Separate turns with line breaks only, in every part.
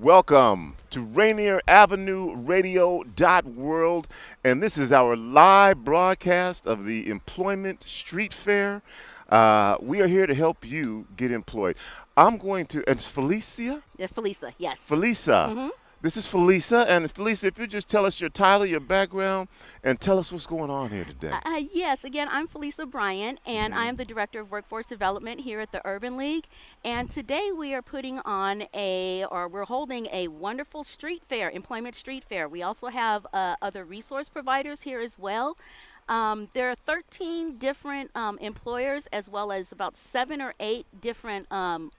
Welcome to Rainier Avenue Radio World, and this is our live broadcast of the Employment Street Fair. We are here to help you get employed. I'm going to, and it's Felicia?
Yeah, Felisa, yes.
Felisa.
hmm
This is Felisa, and Felisa, if you just tell us your title, your background, and tell us what's going on here today.
Yes, again, I'm Felisa Bryant, and I am the Director of Workforce Development here at the Urban League. And today we are we're holding a wonderful street fair, employment street fair. We also have other resource providers here as well. There are 13 different employers, as well as about 7 or 8 different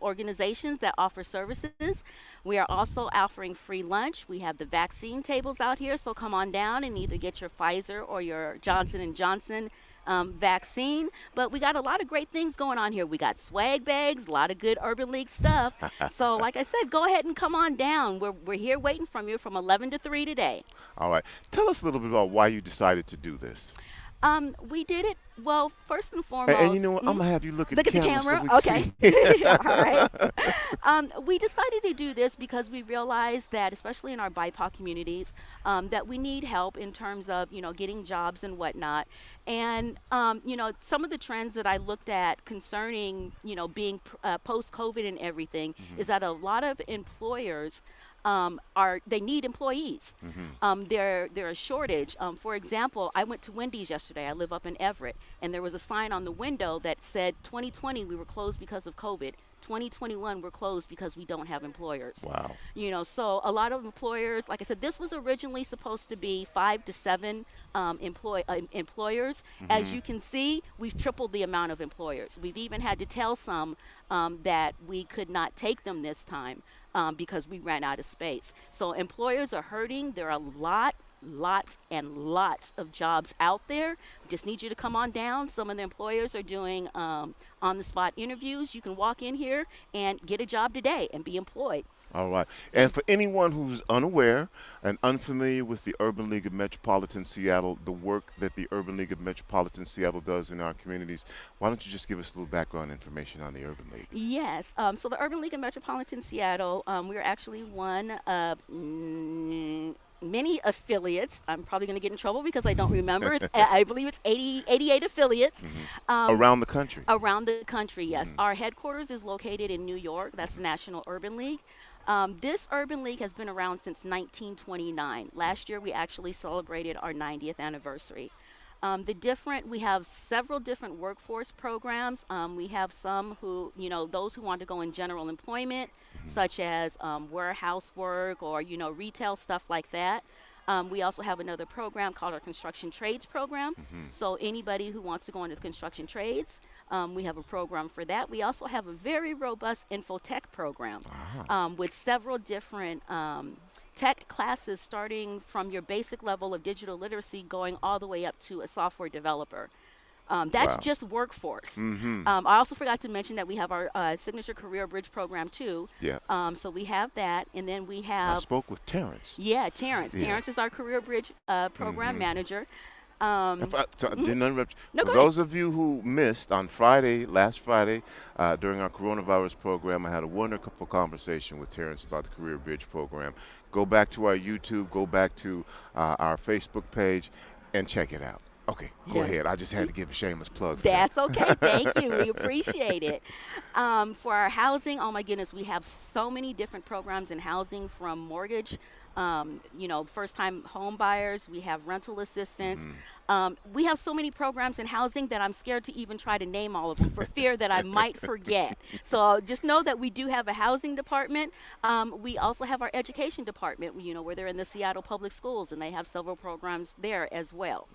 organizations that offer services. We are also offering free lunch. We have the vaccine tables out here, so come on down and either get your Pfizer or your Johnson & Johnson vaccine. But we got a lot of great things going on here. We got swag bags, a lot of good Urban League stuff. So like I said, go ahead and come on down. We're here waiting from you from 11 to 3 today.
All right. Tell us a little bit about why you decided to do this.
We did it, well, first and
And,
foremost.
you know what? I'm going to have you look at
Look
the
at the
camera.
camera?
So we can
Okay.
see.
All right. We decided to do this because we realized that, especially in our BIPOC communities, that we need help in terms of, getting jobs and whatnot. And, some of the trends that I looked at concerning, being post-COVID and everything is that a lot of employers they need employees. There a shortage. For example, I went to Wendy's yesterday. I live up in Everett, and there was a sign on the window that said 2020 we were closed because of COVID. 2021 we're closed because we don't have employers.
Wow.
So a lot of employers, like I said, this was originally supposed to be 5 to 7 employers. As you can see, we've tripled the amount of employers. We've even had to tell some that we could not take them this time because we ran out of space. So employers are hurting. There are lots and lots of jobs out there. We just need you to come on down. Some of the employers are doing on-the-spot interviews. You can walk in here and get a job today and be employed.
All right. And for anyone who's unaware and unfamiliar with the Urban League of Metropolitan Seattle, the work that the Urban League of Metropolitan Seattle does in our communities, why don't you just give us a little background information on the Urban League?
Yes. So the Urban League of Metropolitan Seattle, we are actually one of many affiliates. I'm probably going to get in trouble because I don't remember. I believe it's 88 affiliates.
Around the country.
Around the country, yes. Our headquarters is located in New York. That's the National Urban League. This Urban League has been around since 1929. Last year, we actually celebrated our 90th anniversary. We have several different workforce programs. We have some who, those who want to go in general employment, such as warehouse work or, retail stuff like that. We also have another program called our Construction Trades Program. So anybody who wants to go into the construction trades, we have a program for that. We also have a very robust infotech program with several different tech classes starting from your basic level of digital literacy going all the way up to a software developer. That's
Wow.
just workforce. I also forgot to mention that we have our Signature Career Bridge program too.
Yeah.
So we have that, and then we
I
have
spoke with Terrence.
Terrence.
Yeah.
Terrence is our Career Bridge program manager.
Didn't interrupt you.
No,
For
go
those of you who missed on last Friday, during our coronavirus program, I had a wonderful conversation with Terrence about the Career Bridge program. Go back to our YouTube, go back to our Facebook page, and check it out. Okay, go
Yeah.
ahead. I just had to give a shameless plug for that.
That's okay. Thank you. We appreciate it. For our housing, oh my goodness, we have so many different programs in housing, from mortgage, first-time home buyers. We have rental assistance. We have so many programs in housing that I'm scared to even try to name all of them for fear that I might forget. So just know that we do have a housing department. We also have our education department, where they're in the Seattle Public Schools, and they have several programs there as well.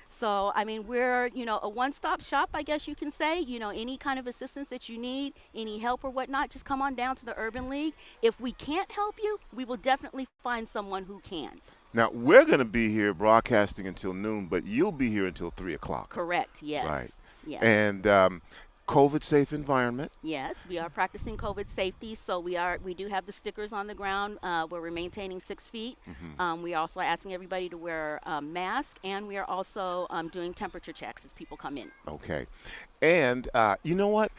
So, we're, a one-stop shop, I guess you can say. Any kind of assistance that you need, any help or whatnot, just come on down to the Urban League. If we can't help you, we will definitely find someone who can.
Now, we're going to be here broadcasting until noon, but you'll be here until 3 o'clock.
Correct, yes.
Right.
Yes.
And COVID-safe environment.
Yes, we are practicing COVID safety, so we do have the stickers on the ground where we're maintaining 6 feet. We are also asking everybody to wear a mask, and we are also doing temperature checks as people come in.
Okay. And you know what?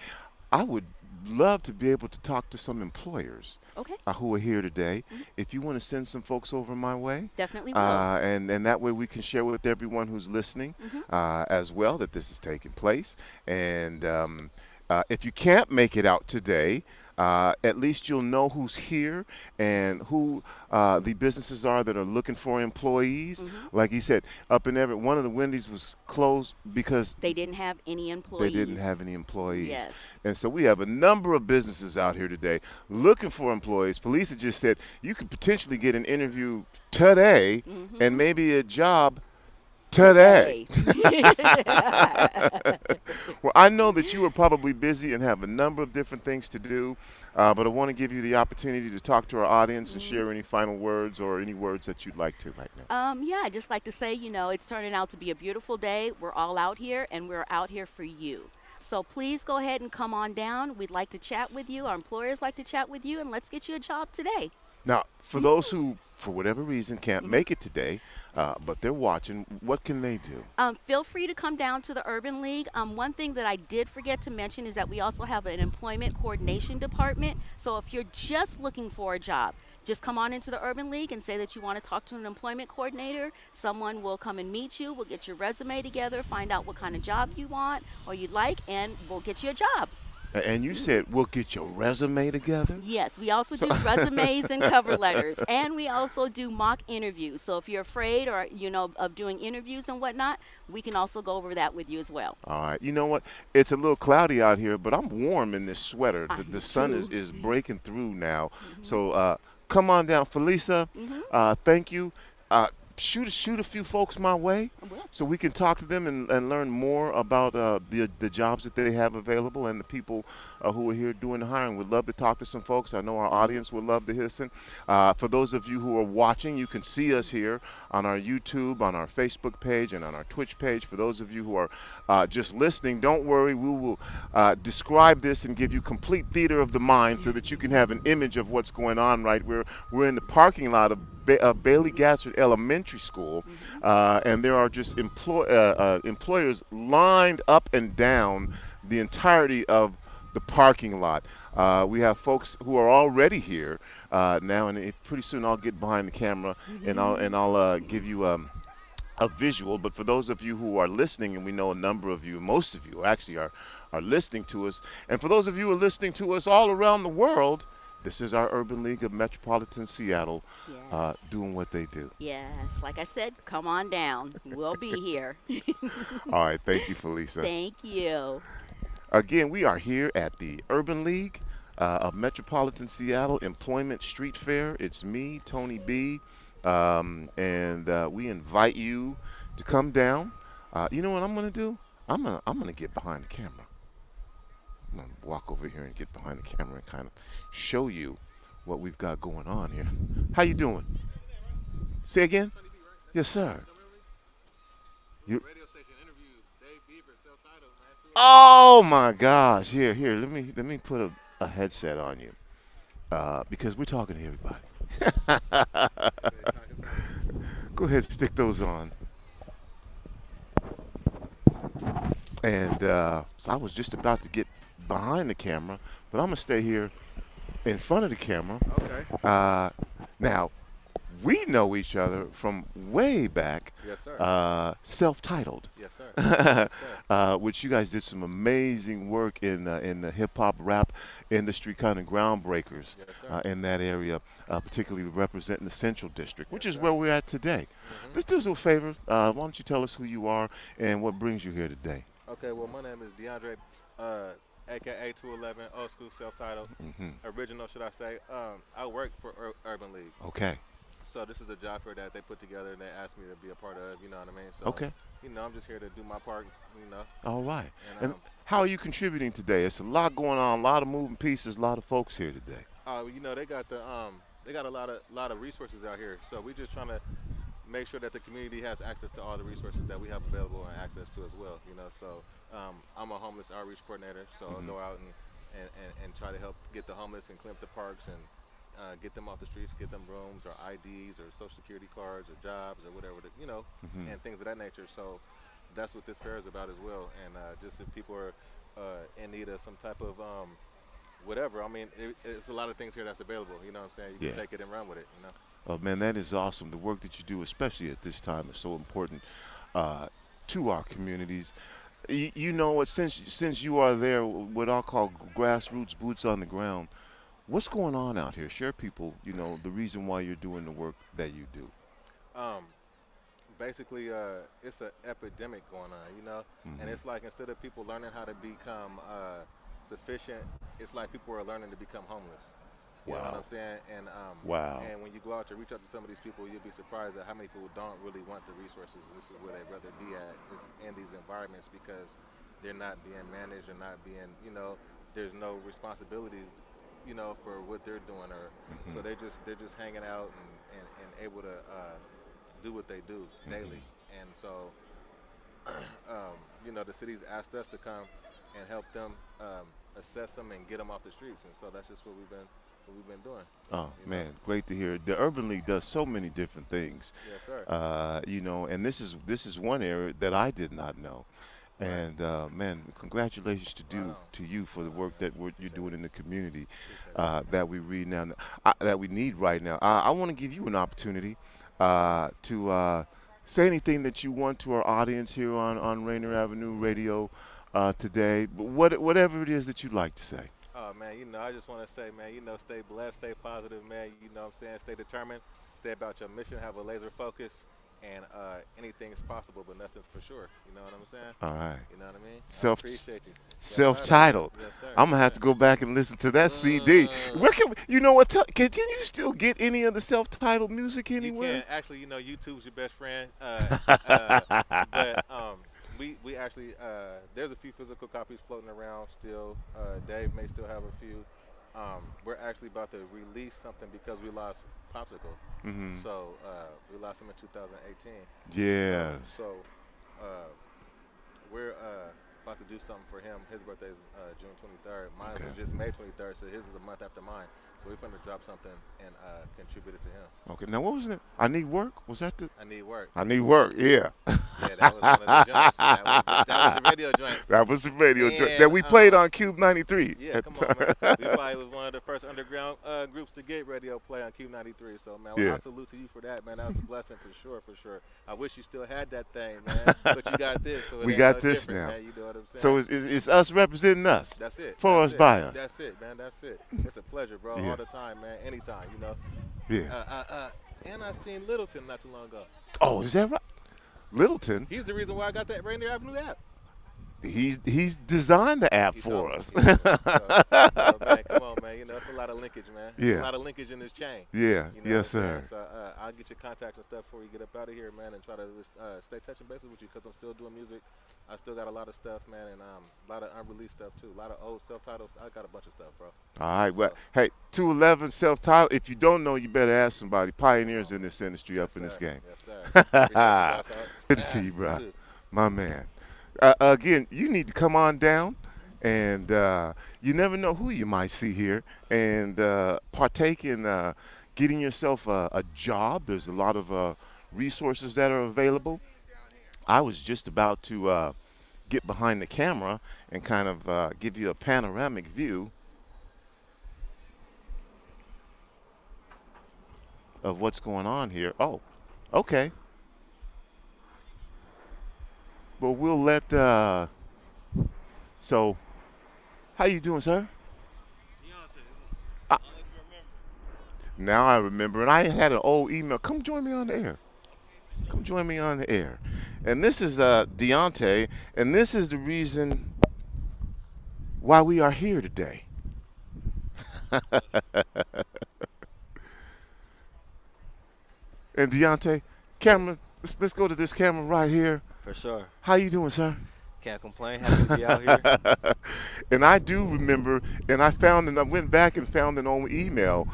I would love to be able to talk to some employers
Okay.
who are here today.
Mhm.
If you want to send some folks over my way,
Definitely will.
and that way we can share with everyone who's listening
Mhm.
as well that this is taking place. And if you can't make it out today, at least you'll know who's here and who the businesses are that are looking for employees.
Mhm.
Like he said, up in Everett, one of the Wendy's was closed because
They didn't have any
they didn't
employees.
have any employees.
Yes.
And so we have a number of businesses out here today looking for employees. Felisa just said you could potentially get an interview today and
Mhm.
maybe a job today.
Today.
Well, I know that you are probably busy and have a number of different things to do, but I want to give you the opportunity to talk to our audience and
Mhm.
share any final words or any words that you'd like to right now.
Yeah, I'd just like to say, it's turning out to be a beautiful day. We're all out here, and we're out here for you. So please go ahead and come on down. We'd like to chat with you. Our employers like to chat with you, and let's get you a job today.
Now, for those who, for whatever reason, can't
Mhm.
make it today, but they're watching, what can they do?
Feel free to come down to the Urban League. One thing that I did forget to mention is that we also have an employment coordination department. So if you're just looking for a job, just come on into the Urban League and say that you want to talk to an employment coordinator. Someone will come and meet you. We'll get your resume together, find out what kind of job you want or you'd like, and we'll get you a job.
And you said we'll get your resume together?
Yes, we also do resumes and cover letters, and we also do mock interviews. So if you're afraid or of doing interviews and whatnot, we can also go over that with you as well.
All right. You know what? It's a little cloudy out here, but I'm warm in this sweater.
I
The
am
sun
too.
is breaking through now.
Mhm.
So come on down, Felisa.
Mhm.
Thank you. Shoot a few folks my way
I will.
so we can talk to them and learn more about the jobs that they have available and the people who are here doing the hiring. We'd love to talk to some folks. I know our audience would love to listen. For those of you who are watching, you can see us here on our YouTube, on our Facebook page, and on our Twitch page. For those of you who are just listening, don't worry. We will describe this and give you complete theater of the mind so that you can have an image of what's going on. Right, we're in the parking lot of Bailey Gatzert Elementary School, and there are just employers lined up and down the entirety of the parking lot. We have folks who are already here now, and pretty soon I'll get behind the camera and I'll give you a visual. But for those of you who are listening, and we know a number of you, most of you actually are listening to us, and for those of you who are listening to us all around the world, this is our Urban League of Metropolitan Seattle
Yes.
doing what they do.
Yes, like I said, come on down. We'll be here.
All right, thank you, Felisa.
Thank you.
Again, we are here at the Urban League of Metropolitan Seattle Employment Street Fair. It's me, Tony B, and we invite you to come down. You know what I'm going to do? I'm gonna get behind the camera. I'm going to walk over here and get behind the camera and kind of show you what we've got going on here. How you doing? Say again? Yes, sir. You,
Radio station interviews Dave Beaver, self-titled, man.
oh my gosh! Here. Let me put a headset on you because we're talking to everybody. Go ahead, stick those on. And so I was just about to get behind the camera, but I'm gonna stay here in front of the camera.
Okay.
Now, we know each other from way back.
Yes, sir.
Self-titled.
Yes, sir. Yes, sir.
Which you guys did some amazing work in the hip hop rap industry, kind of groundbreakers
Yes, sir.
in that area, particularly representing the Central District, which
Yes,
is
sir.
where we're at today.
Mhm.
Let's do us a favor. Why don't you tell us who you are and what brings you here today?
Okay, well, my name is DeAndre, a.k.a. 211, old school self-titled.
Hmm.
Original, should I say. I work for Urban League.
Okay.
So this is a job fair that they put together and they asked me to be a part of, you know what I mean? So,
Okay.
I'm just here to do my part,
All right.
And,
And how are you contributing today? It's a lot going on, a lot of moving pieces, a lot of folks here today.
they got they got a lot of resources out here. So we just trying to make sure that the community has access to all the resources that we have available and access to as well. So I'm a homeless outreach coordinator, so I'll go out and try to help get the homeless and clean up the parks and get them off the streets, get them rooms or IDs or social security cards or jobs or whatever, and things of that nature. So that's what this fair is about as well. And just if people are in need of some type of whatever. I mean, it's a lot of things here that's available. You know what I'm saying? You
Yeah.
can take it and run with it. You know.
Oh man, that is awesome. The work that you do, especially at this time, is so important uh, to our communities. You know what? Since you are there, what I'll call grassroots, boots on the ground. What's going on out here? Share people, the reason why you're doing the work that you do.
Um, Basically, it's an epidemic going on. You know, and
Hmm.
it's like instead of people learning how to become sufficient, it's like people are learning to become homeless. You know what
Wow.
I'm saying?
Wow.
And when you go out to reach out to some of these people, you'll be surprised at how many people don't really want the resources. This is where they'd rather be at, is in these environments because they're not being managed or not being, there's no responsibilities, for what they're doing, or
Hmm.
so they're just hanging out and able to do what they do daily. And so, the city's asked us to come and help them assess them and get them off the streets. And so that's just what we've been doing.
Oh
You know.
man, great to hear. The Urban League does so many different things,
Yes, sir.
and this is one area that I did not know.
Right.
And man, congratulations
Right on.
to you for the work that you're
Appreciate
doing
it.
in the community
Appreciate it.
that we read now, that we need right now. I want to give you an opportunity to say anything that you want to our audience here on Rainier Avenue Radio today. But whatever it is that you'd like to say.
Oh man, I just want to say, man, stay blessed, stay positive, man. You know what I'm saying? Stay determined, stay about your mission, have a laser focus, and anything's possible, but nothing's for sure. You know what I'm saying?
All right.
You know what I mean? I
Self
appreciate you. Yes, sir.
self-titled.
Yes, sir.
I'm gonna
Yes,
have to
sir.
go back and listen to that CD.
Uh,
Where can you know what? Can you still get any of the self-titled music
You
anywhere?
can actually, YouTube's your best friend. But we actually there's a few physical copies floating around still. Dave may still have a few. We're actually about to release something because we lost Popsicle.
Hmm.
So we lost him in 2018.
Yeah.
So uh, we're about to do something for him. His birthday is June 23rd. Mine
Okay.
was just May 23rd, so his is a month after mine. So we're going to drop something and contribute it to him.
Okay. Now what was it? I need work. Was that the?
I need work.
I need work. Yeah.
Yeah, that was one of the joints. That was the radio joint.
That was the radio joint that
And
we played on Cube 93.
yeah,
at
come
the
on, man.
time.
We probably was one of the first underground groups to get radio play on Q93. So, man,
Yeah.
I salute to you for that, man. That was a blessing for sure, for sure. I wish you still had that thing, man. But you got this, so it
We
ain't
got
no
this
different,
now.
man. You know what I'm saying?
So it's us representing us.
That's it.
For
That's
us,
it.
by us.
That's it, man. That's it. It's a pleasure, bro.
Yeah.
All the time, man. Anytime,
Yeah.
And I seen Littleton not too long ago.
Oh, is that right? Littleton.
He's the reason why I got that Rainier Avenue app.
He's designed the app
He
for
told me.
us.
He told me. So, man, come on, man. It's a lot of linkage, man.
Yeah.
A lot of linkage in this chain.
Yeah.
You know
Yes,
what I'm saying?
sir.
So I'll get your contacts and stuff before you get up out of here, man, and try to stay touching bases with you because I'm still doing music. I still got a lot of stuff, man, and a lot of unreleased stuff too. A lot of old self-titles. I got a bunch of stuff, bro.
All right. Well,
So,
hey, 211 self-titled. If you don't know, you better ask somebody. Pioneers in this industry up in
yes,
this
sir.
game.
Yes, sir. Appreciate you, boss.
Good to see you, bro.
too.
My man. Again, you need to come on down, and you never know who you might see here, and partake in getting yourself a job. There's a lot of resources that are available. I was just about to get behind the camera and kind of give you a panoramic view of what's going on here. Oh, okay. But we'll let. So, how you doing, sir? I, now I remember, and I had an old email. Come join me on the air. Come join me on the air. And this is Deontay, and this is the reason why we are here today. And Deontay, camera, let's go to this camera right here.
For sure.
How you doing, sir?
Can't complain. Happy to be out here.
And I do remember, and I went back and found an old email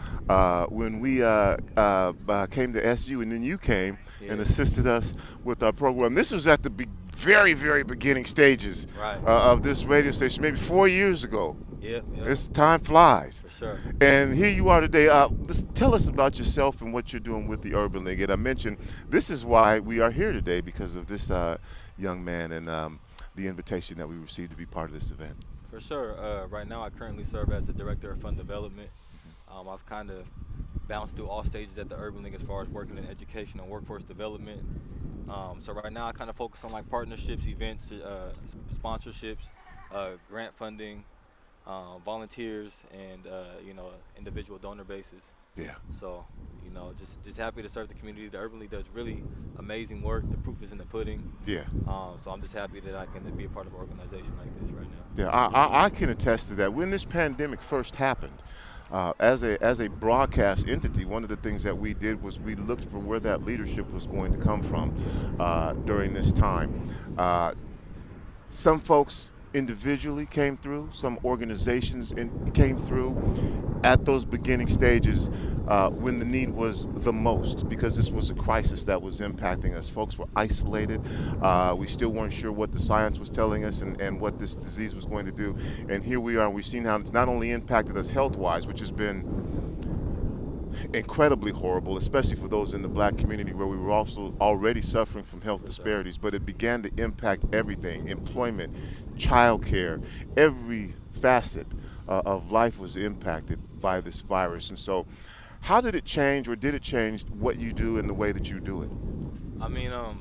when we came to SU, and then you came and
Yeah.
assisted us with our program. This was at the very, very beginning stages
Right.
of this radio station, maybe 4 years ago.
Yeah.
This time flies.
For sure.
And here you are today. Tell us about yourself and what you're doing with the Urban League. And I mentioned this is why we are here today, because of this young man and the invitation that we received to be part of this event.
For For sure. Right now, I currently serve as the director of fund development. I've kind of bounced through all stages at the Urban League as far as working in education and workforce development. So right now, I kind of focus on like partnerships, events, sponsorships, grant funding, volunteers, and individual donor bases.
Yeah.
So, just happy to serve the community. The Urban League does really amazing work. The proof is in the pudding.
Yeah.
So I'm just happy that I can be a part of an organization like this right now.
Yeah, I can attest to that. When this pandemic first happened, as a broadcast entity, one of the things that we did was we looked for where that leadership was going to come from during this time. Some folks individually came through, some organizations came through at those beginning stages when the need was the most, because this was a crisis that was impacting us. Folks were isolated. We still weren't sure what the science was telling us and what this disease was going to do. And here we are, and we've seen how it's not only impacted us health-wise, which has been incredibly horrible, especially for those in the black community where we were also already suffering from health disparities, but it began to impact everything: employment, childcare, every facet of life was impacted by this virus. And so how did it change, or did it change what you do and the way that you do it?
I mean, a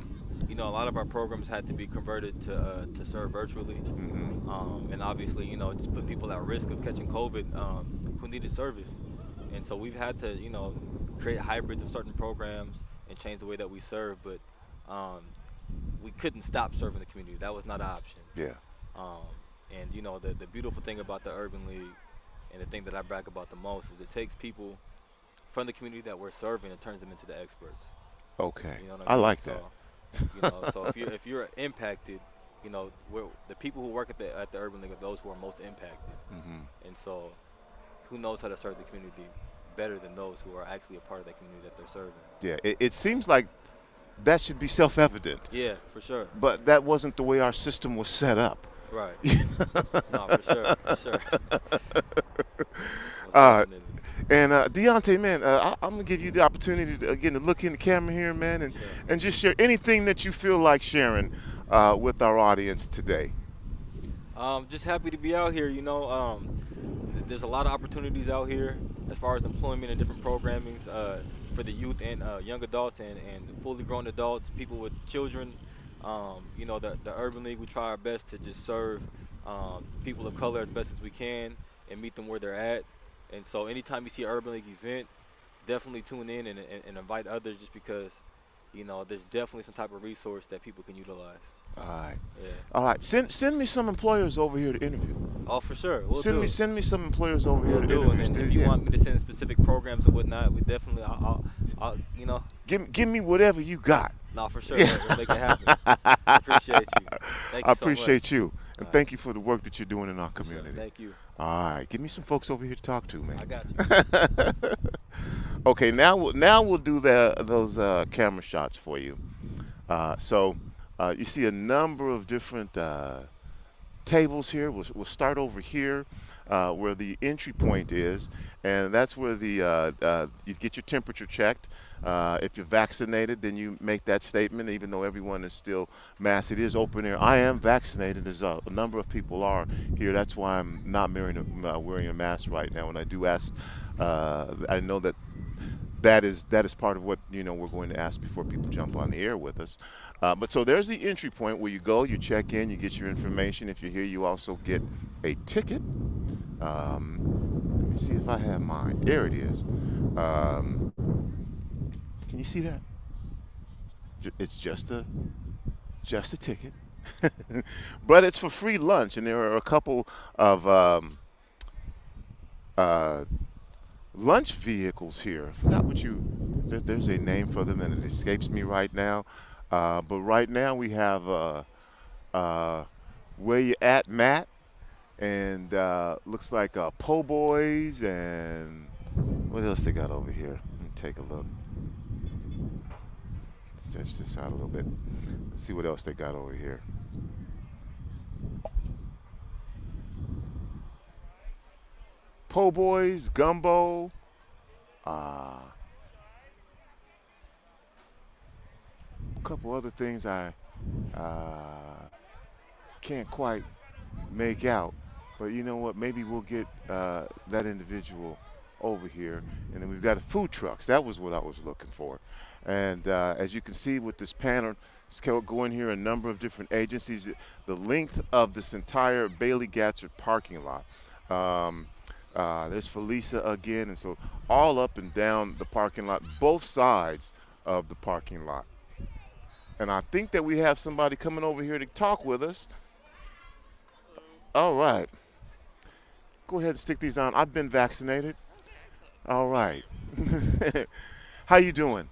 lot of our programs had to be converted to serve virtually. And obviously, just put people at risk of catching COVID who needed service. And so we've had to, create hybrids of certain programs and change the way that we serve, but we couldn't stop serving the community. That was not an option.
Yeah.
And the beautiful thing about the Urban League, and the thing that I brag about the most, is it takes people from the community that we're serving and turns them into the experts.
Okay.
You know what
I
mean?
like
So,
that.
so if you're impacted, the people who work at the Urban League are those who are most impacted. And so, who knows how to serve the community better than those who are actually a part of that community that they're serving?
Yeah, it seems like that should be self-evident.
Yeah, for sure.
But that wasn't the way our system was set up.
Right. No, for sure, for sure.
And Deontay, man, I'm gonna give you the opportunity to, again, to look in the camera here, man, and just share anything that you feel like sharing with our audience today.
Just happy to be out here. There's a lot of opportunities out here as far as employment and different programmings for the youth and young adults and fully grown adults, people with children. The Urban League, we try our best to just serve people of color as best as we can and meet them where they're at. And so anytime you see an Urban League event, definitely tune in and invite others, just because, there's definitely some type of resource that people can utilize.
All right.
Yeah.
All right. Send me some employers over here to interview.
Oh, for sure.
Send me some employers over here to
do.
interview.
And if you want me to send specific programs and whatnot, we definitely, I'll
Give me whatever you got.
No, for sure. We'll make it happen. I appreciate you. Thank you
I appreciate
so much.
you. And thank you for the work that you're doing in our
Sure.
community.
Thank you.
All right. Give me some folks over here to talk to, man.
I got you.
Okay, now we'll do those camera shots for you. So you see a number of different tables here. We'll start over here where the entry point is, and that's where you get your temperature checked. If you're vaccinated, then you make that statement, even though everyone is still masked. It is open air. I am vaccinated, as a number of people are here. That's why I'm not wearing a mask right now. And I do ask, I know that is part of what we're going to ask before people jump on the air with us. But so there's the entry point where you go, you check in, you get your information. If you're here, you also get a ticket. Let me see if I have mine. There it is. Can you see that? It's just a ticket, but it's for free lunch, and there are a couple of lunch vehicles here. I forgot there's a name for them, and it escapes me right now. But right now we have Where You At, Matt, and looks like Po' Boys, and what else they got over here? Let me take a look. Stretch this out a little bit. Let's see what else they got over here. Po' Boys, Gumbo. A couple other things I can't quite make out, But you know what? Maybe we'll get that individual over here. And then we've got the food trucks. That was what I was looking for. And as you can see with this panel, it's going here a number of different agencies. The length of this entire Bailey Gatzert parking lot. There's Felisa again, and so all up and down the parking lot, both sides of the parking lot. And I think that we have somebody coming over here to talk with us. All right. Go ahead and stick these on. I've been vaccinated. All right. How you doing?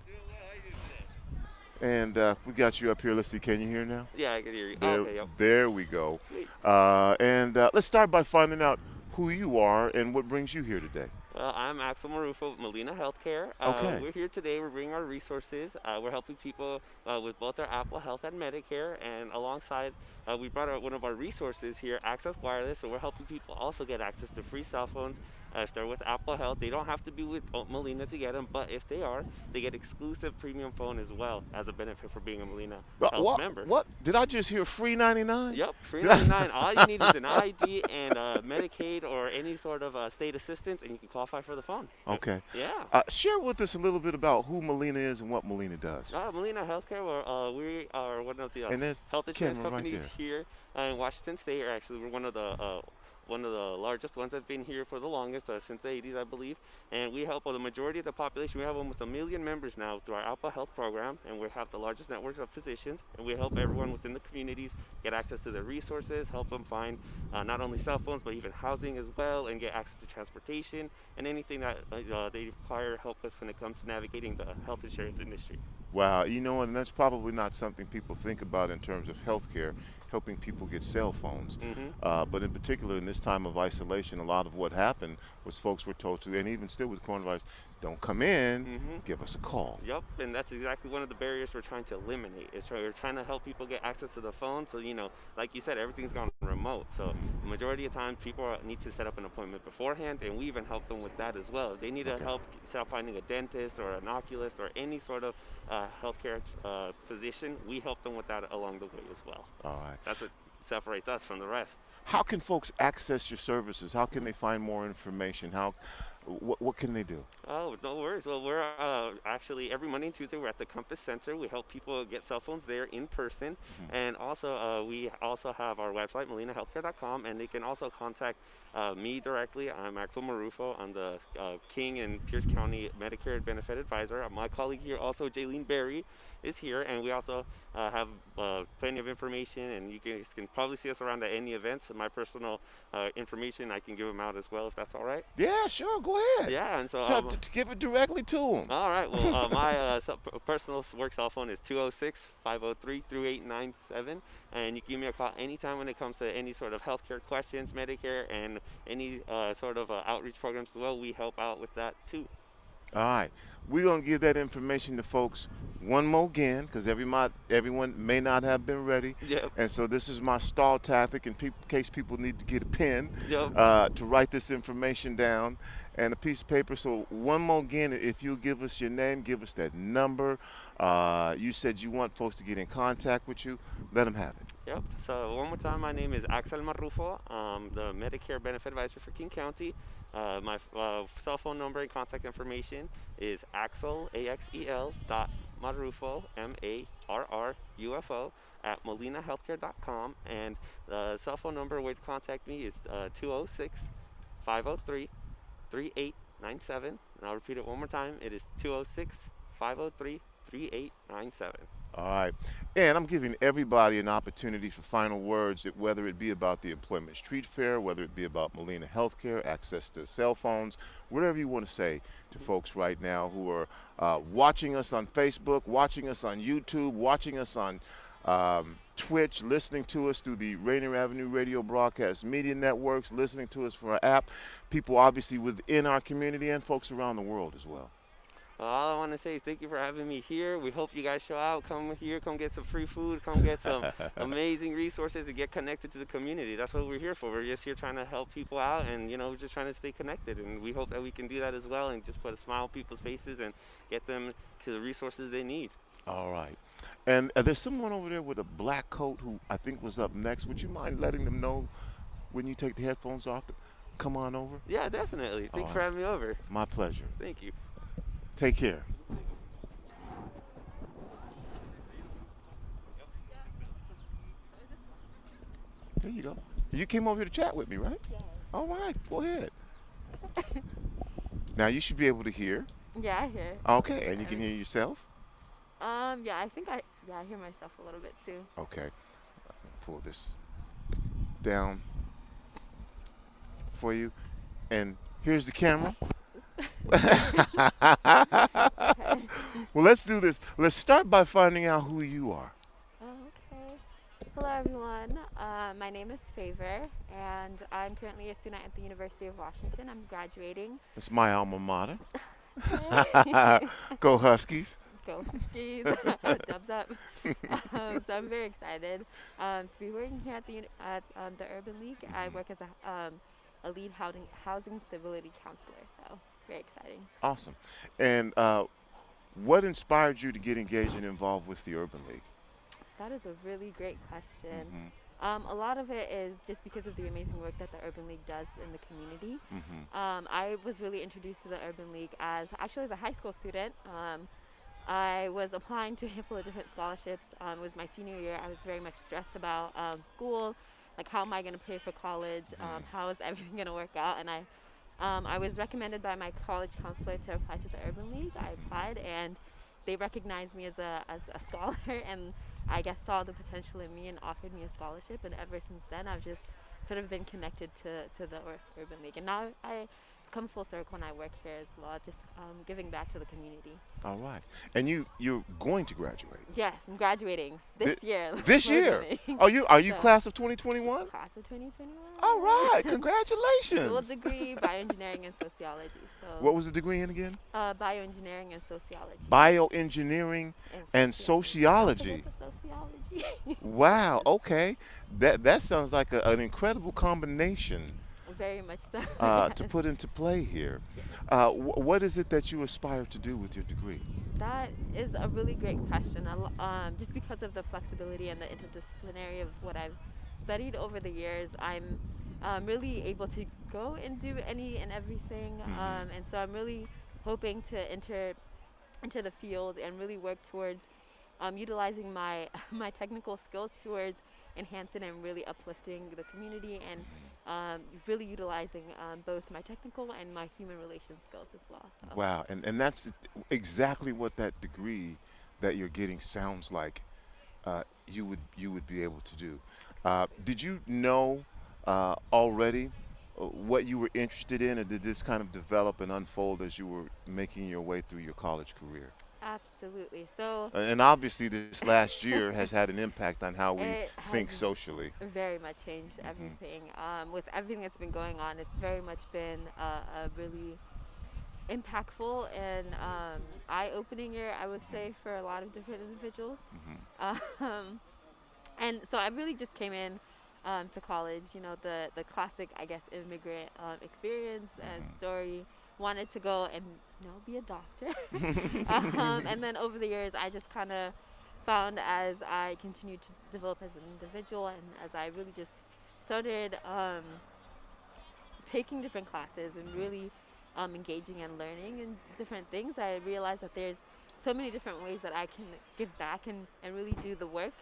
And we got you up here. Let's see. Can you hear now?
Yeah, I can hear you.
There,
Okay, yep.
there we go. And let's start by finding out who you are and what brings you here today.
Well, I'm Axel Marufo with Molina Healthcare.
Okay.
We're here today. We're bringing our resources. We're helping people with both their Apple Health and Medicare. And alongside, we brought out one of our resources here, Access Wireless. So we're helping people also get access to free cell phones. If they're with Apple Health, they don't have to be with Molina to get them. But if they are, they get exclusive premium phone as well as a benefit for being a Molina Health member.
What? Did I just hear free 99?
Yep, free 99. All you need is an ID and Medicaid or any sort of state assistance, and you can qualify for the phone.
Okay.
Yeah.
Share with us a little bit about who Molina is and what Molina does.
Molina Healthcare, we are one of the
And there's
health insurance
camera right
companies
there.
here in Washington State. Actually, we're one of the largest ones that's been here for the longest, since the 80s, I believe. And we help the majority of the population. We have almost 1 million members now through our Apple Health program, and we have the largest networks of physicians. And we help everyone within the communities get access to their resources, help them find not only cell phones, but even housing as well, and get access to transportation and anything that they require help with when it comes to navigating the health insurance industry.
Wow, you know, and that's probably not something people think about in terms of healthcare, helping people get cell phones. But in particular, in this time of isolation, a lot of what happened was folks were told to, and even still with coronavirus, don't come in, give us a call.
Yep, and that's exactly one of the barriers we're trying to eliminate. We're trying to help people get access to the phone. So, you know, like you said, everything's gone remote. So the majority of time, people need to set up an appointment beforehand, and we even help them with that as well. If they need help finding a dentist or an oculist or any sort of healthcare physician, we help them with that along the way as well.
All right.
That's what separates us from the rest.
How can folks access your services? How can they find more information? What can they do?
Oh, no worries. Well, we're actually every Monday and Tuesday we're at the Compass Center. We help people get cell phones there in person, and also we also have our website molinahealthcare.com, and they can also contact me directly. I'm Axel Marufo. I'm the King and Pierce County Medicare Benefit Advisor. My colleague here, also Jaylene Berry, is here, and we also have plenty of information, and you guys can probably see us around at any events. My personal information, I can give them out as well if that's all right.
Yeah, sure, go ahead.
Yeah, and so
to give it directly to them.
all right. Well, my personal work cell phone is 206-503-3897, and you can give me a call anytime when it comes to any sort of healthcare questions, Medicare, and any sort of outreach programs as well. We help out with that too.
All right. We're going to give that information to folks one more again because everyone may not have been ready.
Yep.
And so this is my stall tactic in case people need to get a pen
Yep.
to write this information down and a piece of paper. So one more again, if you'll give us your name, give us that number. You said you want folks to get in contact with you. Let them have it.
Yep. So one more time, my name is Axel Marufo. The Medicare Benefit Advisor for King County. My cell phone number and contact information is Axel, AXEL, Marufo, MARRUFO, at molinahealthcare.com. And the cell phone number way to contact me is 206-503-3897. And I'll repeat it one more time. It is 206-503-3897.
All right. And I'm giving everybody an opportunity for final words, whether it be about the Employment Street Fair, whether it be about Molina Healthcare, access to cell phones, whatever you want to say to folks right now who are watching us on Facebook, watching us on YouTube, watching us on Twitch, listening to us through the Rainier Avenue Radio Broadcast Media Networks, listening to us for our app, people obviously within our community and folks around the world as well.
All I want to say is thank you for having me here. We hope you guys show out. Come here, come get some free food, come get some amazing resources to get connected to the community. That's what we're here for. We're just here trying to help people out and, you know, just trying to stay connected. And we hope that we can do that as well and just put a smile on people's faces and get them to the resources they need.
All right. And there's someone over there with a black coat who I think was up next. Would you mind letting them know when you take the headphones off to come on over?
Yeah, definitely.
All
Thanks for
right.
having me over.
My pleasure.
Thank you.
Take care. There you go. You came over here to chat with me, right?
Yes.
All right, go ahead. Now you should be able to hear.
Yeah, I hear.
Okay, and you can hear yourself?
Yeah, I think I hear myself a little bit too.
Okay. Pull this down for you. And here's the camera.
Okay.
Well, let's do this. Let's start by finding out who you are.
Okay. Hello, everyone. My name is Favor, and I'm currently a student at the University of Washington. I'm graduating.
It's my alma mater. Go Huskies.
Go skis. Dubs up. So I'm very excited to be working here at the Urban League. I work as a lead housing stability counselor, so very exciting.
Awesome. And what inspired you to get engaged and involved with the Urban League?
That is a really great question.
Mm-hmm.
A lot of it is just because of the amazing work that the Urban League does in the community.
Mm-hmm.
I was really introduced to the Urban League as a high school student. I was applying to a handful of different scholarships. It was my senior year. I was very much stressed about school, like how am I going to pay for college? How is everything going to work out? And I was recommended by my college counselor to apply to the Urban League. I applied, and they recognized me as a scholar, and I guess saw the potential in me and offered me a scholarship. And ever since then, I've just sort of been connected to the Urban League. And now it's come full circle when I work here as well, just giving back to the community.
All right. And you're going to graduate?
Yes, I'm graduating this year.
This year? Are you
So,
class of 2021?
Class of 2021.
All right.
Dual
Congratulations.
degree, bioengineering and sociology. So
What was the degree in again?
bioengineering and sociology.
Bioengineering and sociology.
Sociology.
Wow. Okay. That sounds like an incredible combination
Very much so.
to
Yes.
put into play here. What is it that you aspire to do with your degree?
That is a really great question. Just because of the flexibility and the interdisciplinary of what I've studied over the years, I'm really able to go and do any and everything. And so I'm really hoping to enter into the field and really work towards utilizing my technical skills towards enhancing and really uplifting the community, and really utilizing both my technical and my human relations skills as well. So.
Wow, and that's exactly what that degree that you're getting sounds like you would be able to do. Did you know already what you were interested in, or did this kind of develop and unfold as you were making your way through your college career?
Absolutely. So
And obviously, this last year has had an impact on how we
It
think
has
socially.
very much changed everything. With everything that's been going on, it's very much been a really impactful and eye-opening year, I would say, for a lot of different individuals. And so I really just came in to college, the classic, I guess, immigrant experience and story. Wanted to go and be a doctor. And then over the years, I just kind of found, as I continued to develop as an individual and as I really just started taking different classes and really engaging and learning in different things, I realized that there's so many different ways that I can give back and really do the work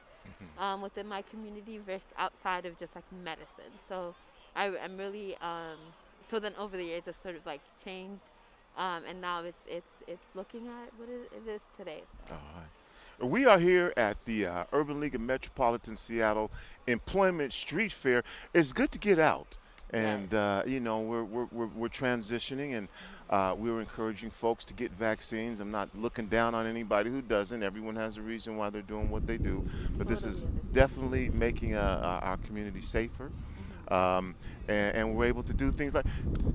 within my community versus outside of just like medicine. So I'm really so then over the years it's sort of like changed, and now it's looking at what it is today. So.
All right. We are here at the Urban League of Metropolitan Seattle Employment Street Fair. It's good to get out, and we're transitioning, and we're encouraging folks to get vaccines. I'm not looking down on anybody who doesn't. Everyone has a reason why they're doing what they do, but this is definitely making our community safer. And we're able to do things like,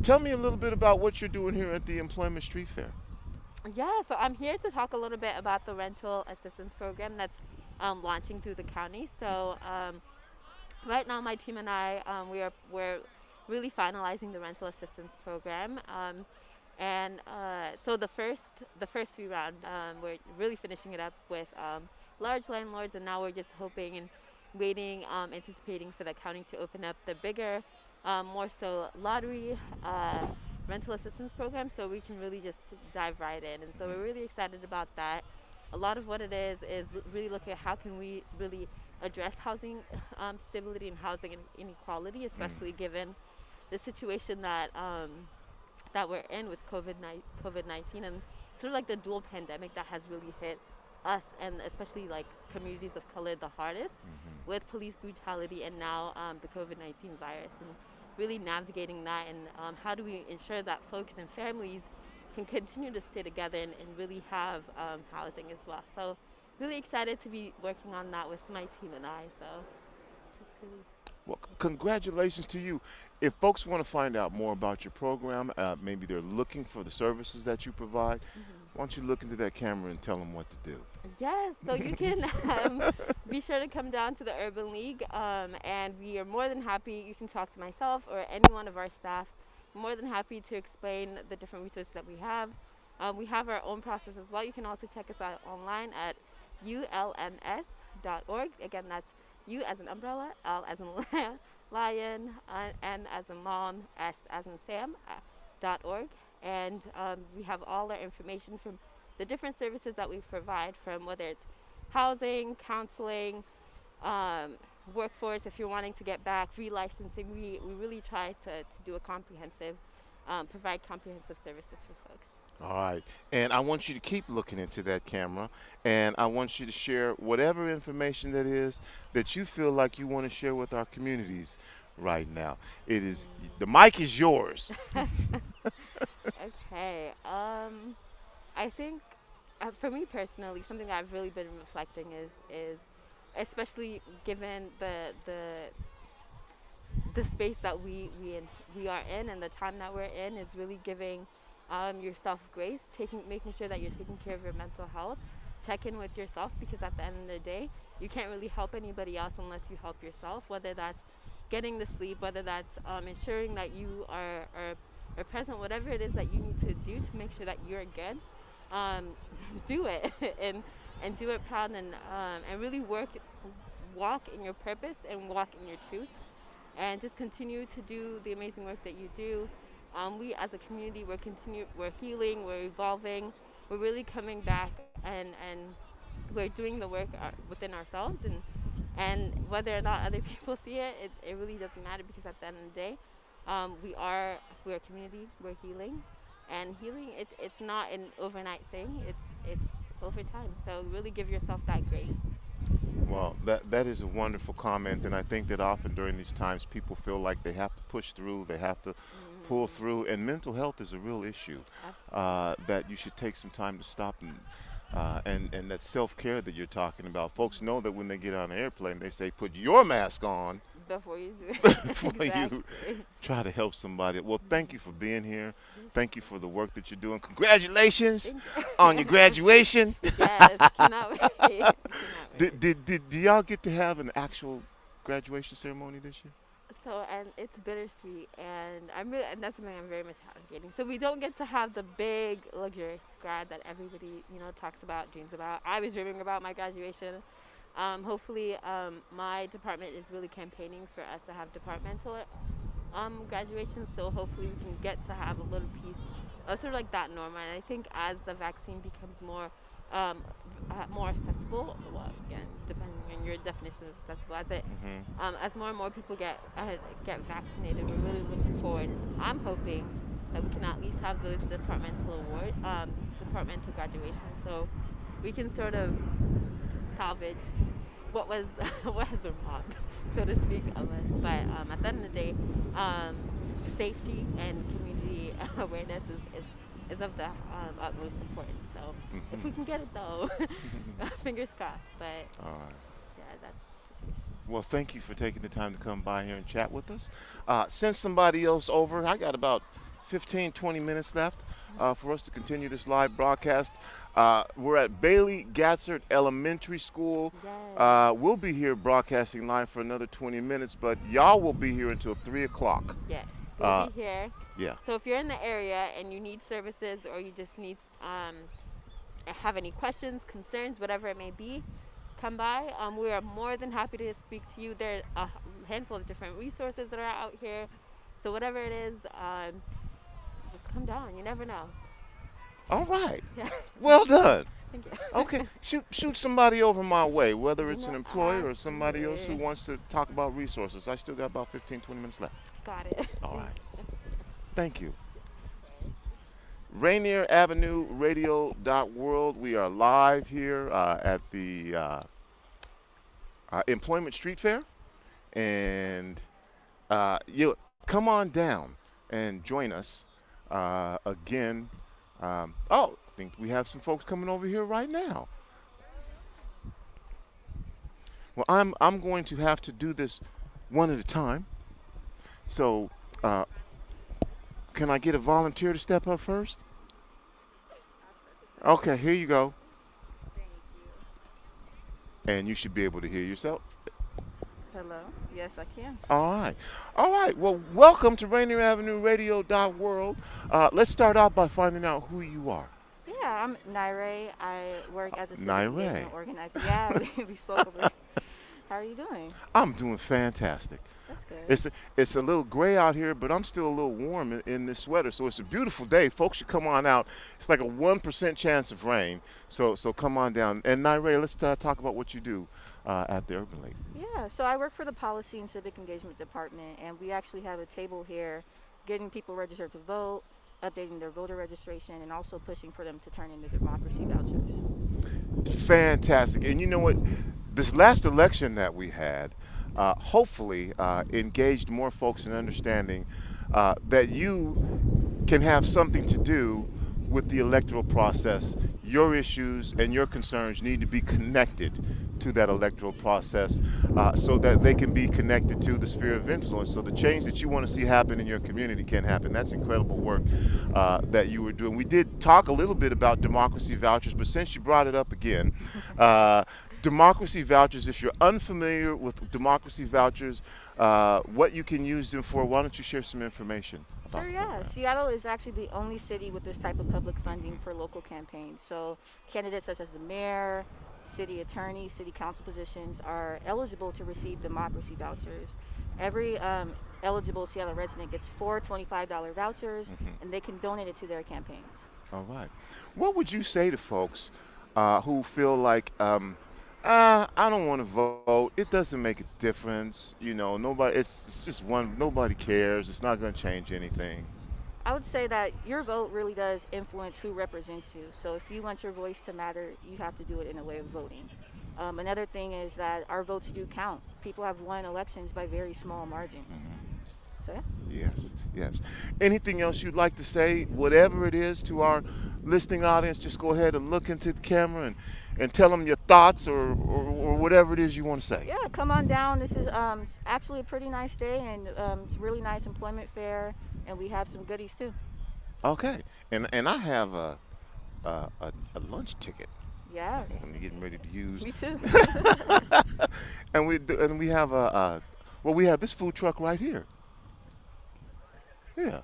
tell me a little bit about what you're doing here at the Employment Street Fair.
Yeah, so I'm here to talk a little bit about the rental assistance program that's launching through the county. So right now, my team and I, we're really finalizing the rental assistance program. So the first few round, we're really finishing it up with large landlords, and now we're just hoping and waiting, anticipating for the county to open up the bigger, more so lottery, rental assistance program, so we can really just dive right in. And so we're really excited about that. A lot of what it is really looking at how can we really address housing stability and housing inequality, especially given the situation that that we're in with COVID-19 and sort of like the dual pandemic that has really hit us and especially like communities of color the hardest with police brutality and now the COVID-19 virus, and really navigating that and how do we ensure that folks and families can continue to stay together and really have housing as well. So really excited to be working on that with my team and I. So it's really...
Well, congratulations to you. If folks want to find out more about your program, maybe they're looking for the services that you provide, why don't you look into that camera and tell them what to do?
Yes, so you can be sure to come down to the Urban League, and we are more than happy. You can talk to myself or any one of our staff. More than happy to explain the different resources that we have. We have our own process as well. You can also check us out online at ulms.org. Again, that's U as an umbrella, L as in lion, N as in mom, S as in Sam, .org. And we have all our information from the different services that we provide, from whether it's housing, counseling, workforce, if you're wanting to get back, relicensing. We really try to do a comprehensive, provide comprehensive services for folks.
All right. And I want you to keep looking into that camera, and I want you to share whatever information that is that you feel like you want to share with our communities right now. It is, the mic is yours.
Okay. I think for me personally, something that I've really been reflecting is especially given the space that we are in and the time that we're in, is really giving yourself grace, making sure that you're taking care of your mental health. Check in with yourself, because at the end of the day, you can't really help anybody else unless you help yourself, whether that's getting the sleep, whether that's ensuring that you are present, whatever it is that you need to do to make sure that you're good. Do it and do it proud, and really walk in your purpose and walk in your truth, and just continue to do the amazing work that you do. We as a community, we're healing, we're evolving, we're really coming back, and we're doing the work within ourselves, and whether or not other people see it, it really doesn't matter, because at the end of the day, we're a community, we're healing. And healing, it's not an overnight thing. It's over time. So really give yourself that grace.
Well, that is a wonderful comment, and I think that often during these times, people feel like they have to push through, they have to pull through, and mental health is a real issue. That you should take some time to stop and that self-care that you're talking about. Folks know that when they get on an airplane, they say, "Put your mask on."
Before you do it.
Before you try to help somebody. Well, thank you for being here. Thank you for the work that you're doing. Congratulations on your graduation.
Yes, cannot wait.
Did y'all get to have an actual graduation ceremony this year?
So, and it's bittersweet, and and that's something I'm very much advocating. So we don't get to have the big, luxurious grad that everybody, talks about, dreams about. I was dreaming about my graduation. Hopefully, my department is really campaigning for us to have departmental graduations, so hopefully we can get to have a little piece of sort of like that norm. And I think as the vaccine becomes more accessible, well, again, depending on your definition of accessible, as more and more people get vaccinated, we're really looking forward. I'm hoping that we can at least have those departmental graduations, so we can sort of salvage what has been robbed, so to speak, of us. But at the end of the day, safety and community awareness is of the utmost importance. So if we can get it, though, fingers crossed. But yeah, that's the situation.
Well, thank you for taking the time to come by here and chat with us. Send somebody else over. I got about 15, 20 minutes left for us to continue this live broadcast. We're at Bailey Gatzert Elementary School. We'll be here broadcasting live for another 20 minutes, but y'all will be here until 3 o'clock.
Yes, we'll be here.
Yeah.
So if you're in the area and you need services, or you just need have any questions, concerns, whatever it may be, come by. We are more than happy to speak to you. There are a handful of different resources that are out here. So whatever it is, just come down. You never know.
All right.
Yeah.
Well done.
Thank you.
Okay, shoot somebody over my way, whether it's
You
an
know,
employer or somebody else who
absolutely.
wants to talk about resources. I still got about 15, 20 minutes left.
Got it.
All right. Thank you. Rainier Avenue Radio World. We are live here at the Employment Street Fair. And you come on down and join us again. I think we have some folks coming over here right now. Well, I'm going to have to do this one at a time. So, can I get a volunteer to step up first? Okay, here you go. And you should be able to hear yourself.
Hello. Yes, I can.
All right. All right. Well, welcome to Rainier Avenue Radio World. Let's start out by finding out who you are.
Yeah, I'm Naire. I work as a civic
Naire.
engagement organizer. Yeah, we spoke over. How are you doing?
I'm doing fantastic.
That's good.
It's a little gray out here, but I'm still a little warm in this sweater. So it's a beautiful day. Folks should come on out. It's like a 1% chance of rain. So come on down. And Naire, let's talk about what you do at the Urban League.
Yeah, so I work for the Policy and Civic Engagement Department, and we actually have a table here getting people registered to vote, updating their voter registration, and also pushing for them to turn into democracy vouchers.
Fantastic. And you know what? This last election that we had hopefully engaged more folks in understanding that you can have something to do with the electoral process. Your issues and your concerns need to be connected to that electoral process so that they can be connected to the sphere of influence. So the change that you want to see happen in your community can happen. That's incredible work that you were doing. We did talk a little bit about democracy vouchers, but since you brought it up again, democracy vouchers, if you're unfamiliar with democracy vouchers, what you can use them for, why don't you share some information about
Sure,
the
yeah.
program?
Seattle is actually the only city with this type of public funding for local campaigns. So candidates such as the mayor, city attorney, city council positions are eligible to receive democracy vouchers. Every eligible Seattle resident gets 4 $25 vouchers, and they can donate it to their campaigns.
All right. What would you say to folks who feel like, I don't want to vote. It doesn't make a difference. You know, nobody. It's just one. Nobody cares. It's not going to change anything.
I would say that your vote really does influence who represents you. So if you want your voice to matter, you have to do it in a way of voting. Another thing is that our votes do count. People have won elections by very small margins. So yeah.
Yes, yes. Anything else you'd like to say, whatever it is, to our listening audience? Just go ahead and look into the camera and tell them your thoughts or whatever it is you want to say.
Yeah, come on down. This is actually a pretty nice day, and it's a really nice employment fair, and we have some goodies too.
Okay. And I have a lunch ticket.
Yeah.
I'm getting ready to use.
Me too.
And we have we have this food truck right here. Yeah.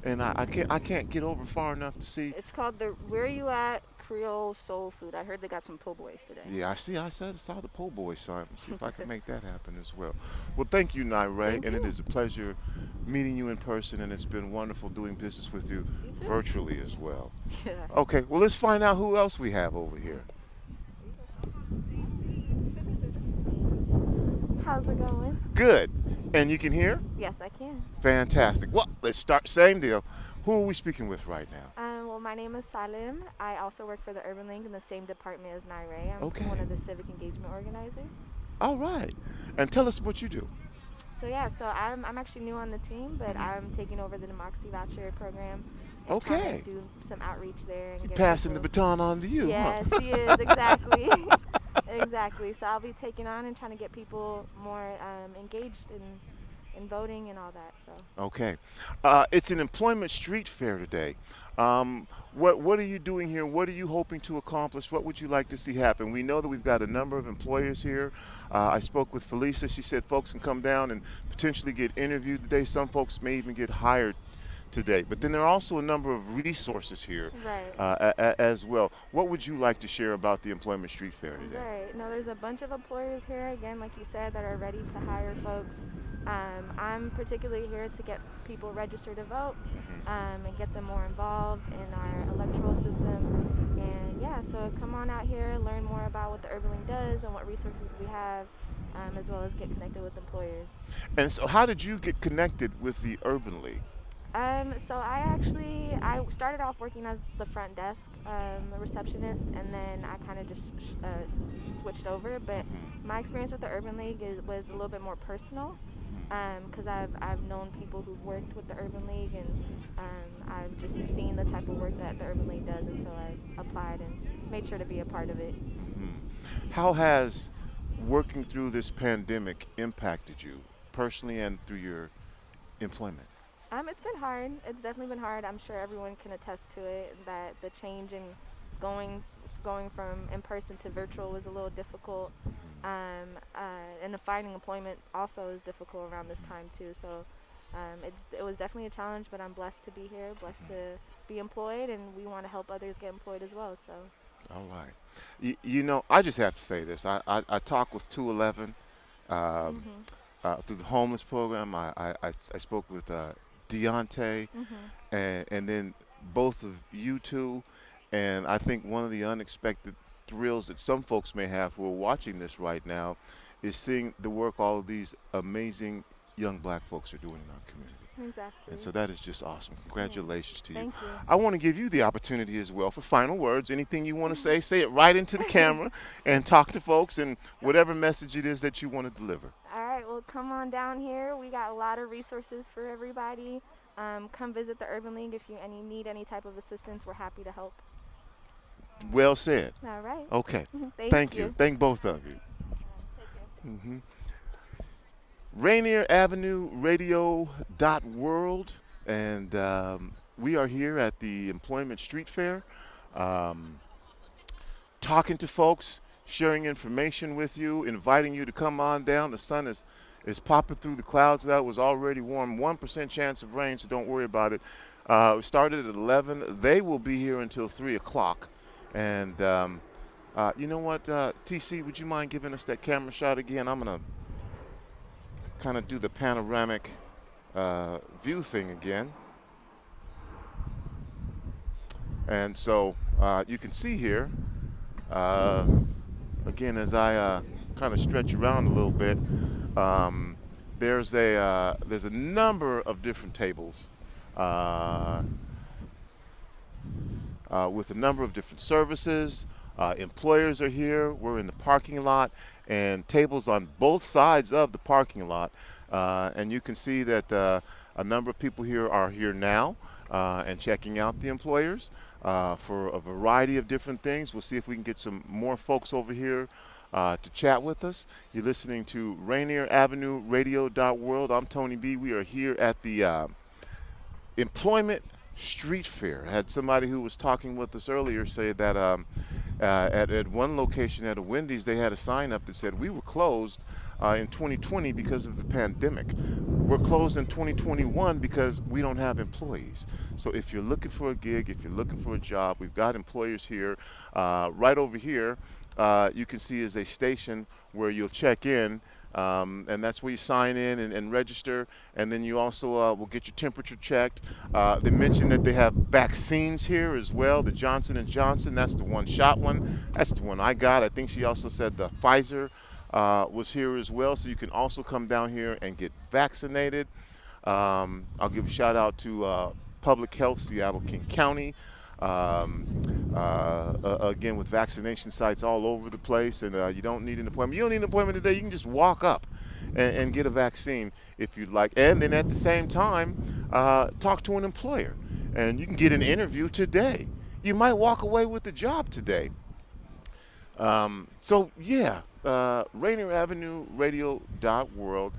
And I can't get over far enough to see.
It's called the Where You At Creole Soul Food. I heard they got some po' boys today.
Yeah, I saw the po' boy sign. See if I can make that happen as well. Well, thank you, Naire, and it is a pleasure meeting you in person, and it's been wonderful doing business with you virtually as well.
Yeah.
Okay, well, let's find out who else we have over here.
How's it going?
Good. And you can hear?
Yes, I can.
Fantastic. Well, let's start. Same deal. Who are we speaking with right now?
Well, my name is Salim. I also work for the Urban League in the same department as Naire. I'm
Okay.
one of the civic engagement organizers.
All right. And tell us what you do.
So yeah, I'm actually new on the team, but I'm taking over the democracy voucher program. And
Okay.
trying to do some outreach there. And
She's
get
passing the
people-
baton on to you,
Yeah,
huh?
she is, exactly. Exactly. So I'll be taking on and trying to get people more engaged in voting and all that. So
Okay. It's an employment street fair today. What are you doing here? What are you hoping to accomplish? What would you like to see happen? We know that we've got a number of employers here. I spoke with Felisa. She said folks can come down and potentially get interviewed today. Some folks may even get hired today. But then there are also a number of resources here
Right.
as well. What would you like to share about the Employment Street Fair today?
Right. No, there's a bunch of employers here, again, like you said, that are ready to hire folks. I'm particularly here to get people registered to vote and get them more involved in our electoral system. And yeah, so come on out here, learn more about what the Urban League does and what resources we have, as well as get connected with employers.
And so how did you get connected with the Urban League?
So I started off working as the front desk, a receptionist, and then I kind of just switched over. But my experience with the Urban League was a little bit more personal, because I've known people who've worked with the Urban League, and I've just seen the type of work that the Urban League does, and so I applied and made sure to be a part of it.
How has working through this pandemic impacted you personally and through your employment?
It's been hard. It's definitely been hard. I'm sure everyone can attest to it, that the change in going from in person to virtual was a little difficult. And the finding employment also is difficult around this time too. So it was definitely a challenge, but I'm blessed to be here, blessed to be employed, and we want to help others get employed as well. So.
All right. You know, I just have to say this. I talked with 211 through the homeless program. I spoke with Deontay, and then both of you two. And I think one of the unexpected thrills that some folks may have who are watching this right now is seeing the work all of these amazing young black folks are doing in our community.
Exactly.
And so that is just awesome. Congratulations to you.
Thank you.
I want to give you the opportunity as well for final words. Anything you want to say it right into the camera and talk to folks and whatever message it is that you want to deliver.
All right, well, come on down here. We got a lot of resources for everybody. Come visit the Urban League if you need any type of assistance. We're happy to help.
Well said.
All right.
Okay.
Thank
you.
you.
Thank both of you. Rainier Avenue Radio .world, and we are here at the Employment Street Fair, talking to folks, sharing information with you, inviting you to come on down. The sun is popping through the clouds. That was already warm. 1% chance of rain, so don't worry about it. We started at 11. They will be here until 3 o'clock. And you know what, TC, would you mind giving us that camera shot again? I'm going to kind of do the panoramic view thing again. And so you can see here, again, as I kind of stretch around a little bit, there's a number of different tables with a number of different services. Employers are here. We're in the parking lot, and tables on both sides of the parking lot. And you can see that a number of people here are here now and checking out the employers for a variety of different things. We'll see if we can get some more folks over here to chat with us. You're listening to Rainier Avenue Radio .world. I'm Tony B. We are here at the Employment Street Fair. I had somebody who was talking with us earlier say that at one location at a Wendy's, they had a sign up that said, "We were closed in 2020 because of the pandemic. We're closed in 2021 because we don't have employees." So if you're looking for a gig, if you're looking for a job, we've got employers here. Right over here, you can see is a station where you'll check in, and that's where you sign in and register, and then you also will get your temperature checked. They mentioned that they have vaccines here as well. The Johnson & Johnson, that's the one-shot one. That's the one I got. I think she also said the Pfizer was here as well, so you can also come down here and get vaccinated. I'll give a shout out to Public Health, Seattle King County. Again, with vaccination sites all over the place, and you don't need an appointment. You don't need an appointment today. You can just walk up and get a vaccine if you'd like. And then at the same time, talk to an employer. And you can get an interview today. You might walk away with a job today. So, yeah, Rainier Avenue Radio .world.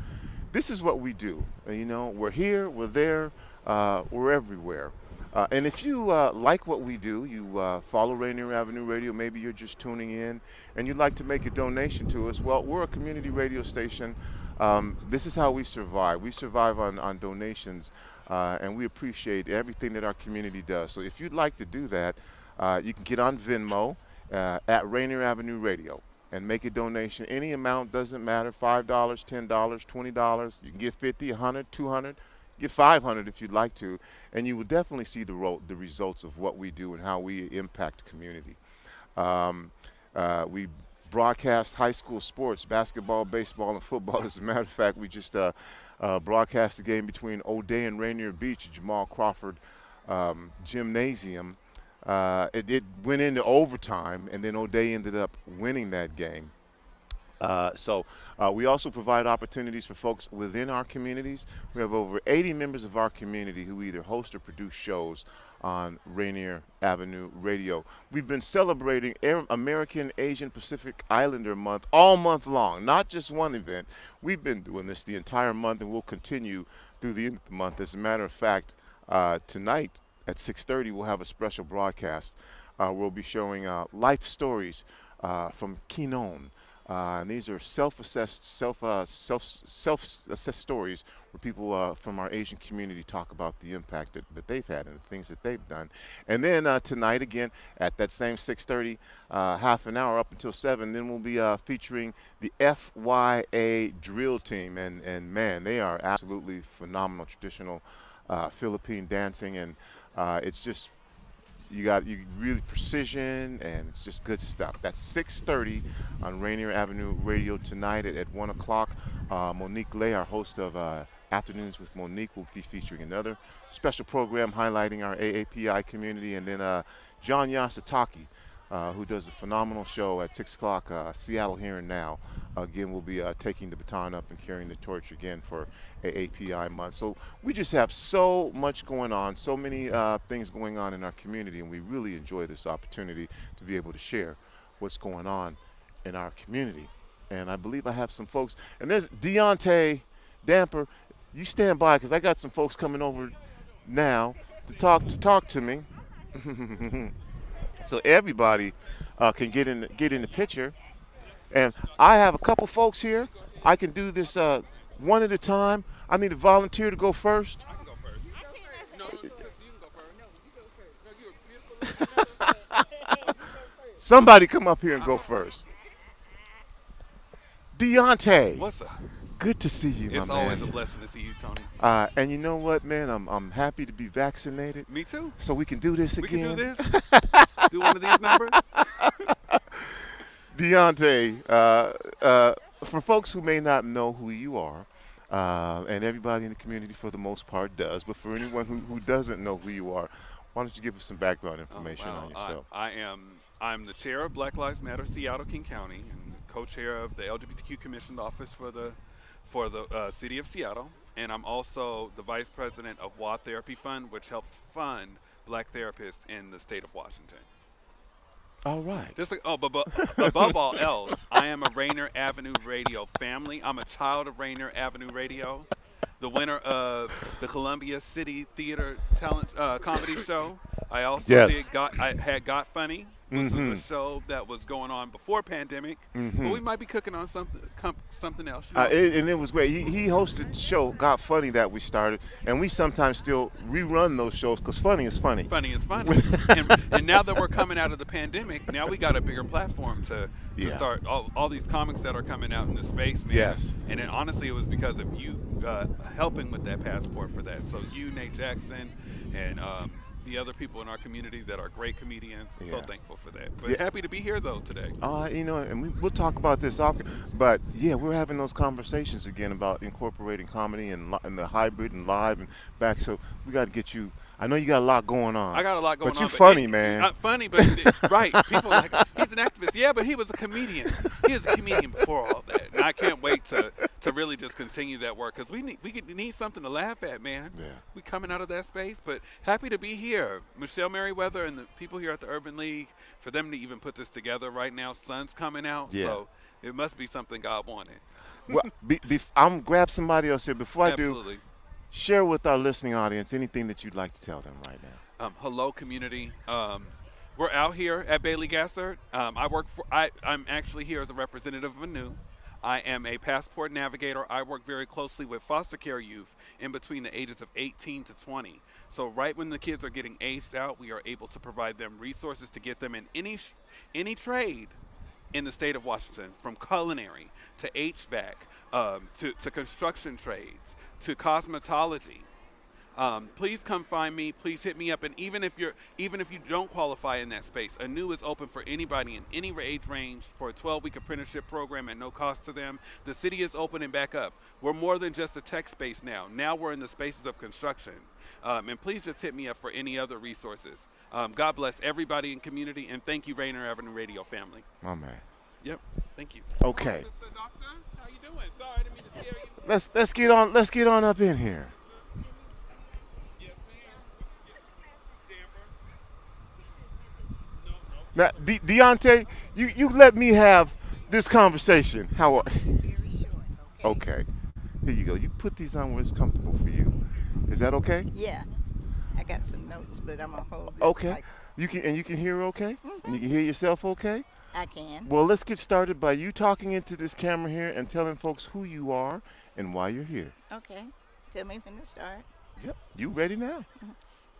This is what we do. You know, we're here, we're there, we're everywhere. And if you like what we do, you follow Rainier Avenue Radio, maybe you're just tuning in, and you'd like to make a donation to us, well, we're a community radio station. This is how we survive. We survive on donations. and we appreciate everything that our community does. So if you'd like to do that, you can get on Venmo at Rainier Avenue Radio and make a donation. Any amount doesn't matter, $5, $10, $20. You can give 50, 100, 200. Give 500 if you'd like to, and you will definitely see the results of what we do and how we impact the community. We broadcast high school sports, basketball, baseball, and football. As a matter of fact, we just broadcast the game between O'Day and Rainier Beach at Jamal Crawford Gymnasium. It went into overtime, and then O'Day ended up winning that game. So we also provide opportunities for folks within our communities. We have over 80 members of our community who either host or produce shows on Rainier Avenue Radio. We've been celebrating American Asian Pacific Islander Month all month long, not just one event. We've been doing this the entire month, and we'll continue through the end of the month. As a matter of fact, tonight at 6:30 we'll have a special broadcast. We'll be showing life stories from Kinon. And these are self-assessed stories where people from our Asian community talk about the impact that they've had and the things that they've done. And then tonight again at that same 6:30, half an hour up until 7, then we'll be featuring the FYA drill team. And man, they are absolutely phenomenal traditional Philippine dancing, and it's just you really precision, and it's just good stuff. That's 6:30 on Rainier Avenue Radio tonight at 1 o'clock. Monique Lay, our host of Afternoons with Monique, will be featuring another special program highlighting our AAPI community. And then John Yasutaki, who does a phenomenal show at 6 o'clock, Seattle Here and Now. Again, we'll be taking the baton up and carrying the torch again for AAPI month. So we just have so much going on, so many things going on in our community, and we really enjoy this opportunity to be able to share what's going on in our community. And I believe I have some folks, and there's Deontay Damper. You stand by, because I got some folks coming over now to talk to me. So everybody can get in the picture. And I have a couple folks here. I can do this one at a time. I need a volunteer to go first.
I can go first. No, you can go first. No, you go first. No, you're beautiful.
Somebody come up here and go first. Deontay.
What's up?
Good to see you, my man.
It's always a blessing to see you, Tony.
And you know what, man? I'm happy to be vaccinated.
Me too.
So we can do this again.
We can do this. Do one of these numbers.
Deontay, for folks who may not know who you are, and everybody in the community for the most part does, but for anyone who doesn't know who you are, why don't you give us some background information on yourself?
I'm the chair of Black Lives Matter Seattle King County, and co-chair of the LGBTQ Commission Office for the City of Seattle, and I'm also the vice president of WA Therapy Fund, which helps fund Black therapists in the state of Washington.
All right.
But above all else, I am a Rainier Avenue Radio family. I'm a child of Rainier Avenue Radio, the winner of the Columbia City Theater Talent Comedy Show. I also had Got Funny, which was a show that was going on before pandemic. But we might be cooking on something else. You know?
And it was great. He hosted the show Got Funny that we started, and we sometimes still rerun those shows because funny is funny.
Funny is funny. and now that we're coming out of the pandemic, now we got a bigger platform to start all these comics that are coming out in the space, man.
Yes.
And then honestly, it was because of you helping with that passport for that. So you, Nate Jackson, and the other people in our community that are great comedians.
Yeah.
So thankful for that. But happy to be here though today.
And we'll talk about this often. But yeah, we're having those conversations again about incorporating comedy and the hybrid and live and back. So we got to get you. I know you got a lot going on.
I got a lot going on.
But you're funny, man.
Not funny, but right. People are like, he's an activist. Yeah, but he was a comedian. He was a comedian before all that. And I can't wait to really just continue that work because we need something to laugh at, man.
Yeah.
We coming out of that space, but happy to be here. Michelle Merriweather and the people here at the Urban League, for them to even put this together right now. Sun's coming out, so it must be something God wanted.
Well, I'm gonna grab somebody else here before I do.
Absolutely.
Share with our listening audience anything that you'd like to tell them right now.
Hello, community. We're out here at Bailey Gatzert. I'm actually here as a representative of ANU. I am a passport navigator. I work very closely with foster care youth in between the ages of 18 to 20. So right when the kids are getting aged out, we are able to provide them resources to get them in any trade in the state of Washington, from culinary to HVAC, to construction trades, to cosmetology. Please come find me. Please hit me up. And even if you don't qualify in that space, ANU is open for anybody in any age range for a 12-week apprenticeship program at no cost to them. The city is opening back up. We're more than just a tech space now. Now we're in the spaces of construction. And please just hit me up for any other resources. God bless everybody in community, and thank you, Rainier Avenue Radio family.
My man.
Yep. Thank you.
Okay.
Sister Doctor, how you doing? Sorry, I didn't mean to scare you.
Let's get on up in here.
Yes, ma'am. Damper. No.
Now, Deontay, you let me have this conversation. How are Okay. Here you go. You put these on where it's comfortable for you. Is that okay?
Yeah, I got some notes, but I'm gonna hold this.
Okay.
Like,
You can hear okay? And you can hear yourself okay?
I can.
Well, let's get started by you talking into this camera here and telling folks who you are and why you're here.
Okay. Tell me when to start.
Yep. You ready now?